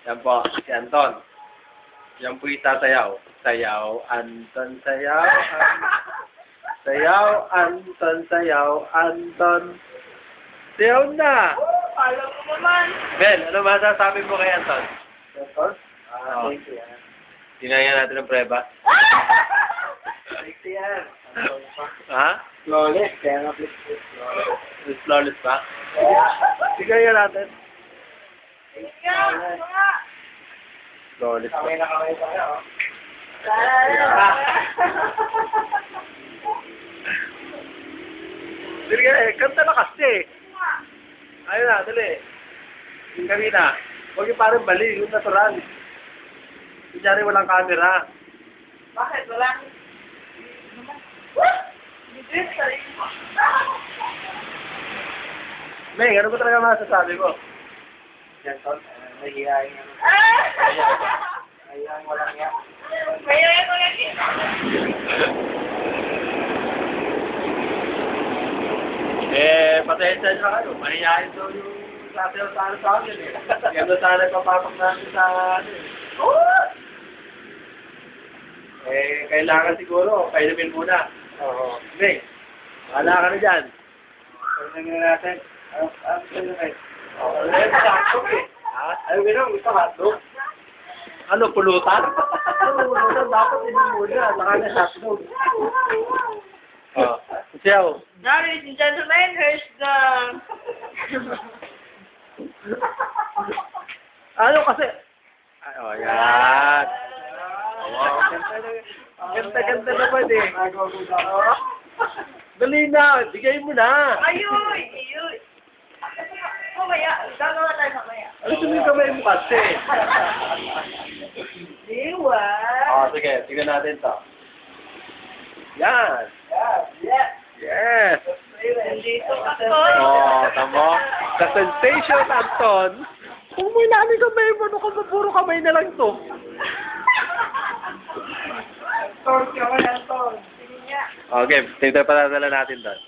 Yan po, si Anton. Yan po itatayaw. Sayaw, Anton, sayaw. Sayaw, Anton, sayaw, Anton. Sayaw na! Alam ko naman. Ben, ano masasabi mo kay Anton? Anton? Oo. Thank you, yan. Tingnan natin ang preba. Thank you, yan. Ha? Flawless, kaya nga flawless. Flawless ba? Tingnan natin. Ikaw, mga. Flawless ba? Kamay na kamay tayo, oh. Dili ka eh, kanta na kasi. Ayun na, dali. Yung kanina. Huwag yung parang bali, yung natural. Kunyari walang camera. Bakit? Wala. Hindi, sarili mo. May, ano ba talaga masasabi mo? Yan, Ton. Nahihayin yan. Nahihayin walang yan. Mayroon ko yan. Pasensya nyo na kayo. Mahihayin daw yung sasayaw sana sa akin eh. Ganda sana ipapasok natin sa ano eh. Kailangan siguro, kailamin muna. Oo. May, wala ka na dyan. Tingnan na natin. Ano sa'yo, Mike? Ano yun? Hotdog eh. Ha? Ano gano'n? Gusto hotdog? Ano, pulutan? Ano, pulutan? Dapat hindi muna. Saka na hotdog. Oh. Siyaw. Ladies and gentlemen, here's the... Ano kasi? Ay, oh, yan. Oh, ganda naman eh. Dali na, bigay mo na. Ayuy! Ayuy! Mamaya, gagawa tayo mamaya. Ano sabihin kamay mo kasi? Diwa! Oh, sige, tignan natin to. Yan. Yeah. Yes. Nandito ako. Oh, tamo. The sensation, Anton. Kung may namin kamay mo, ano ka ba? Puro kamay na lang to. Torch ka ba yan, Ton? Sige nga. Okay, tignan pa natin doon.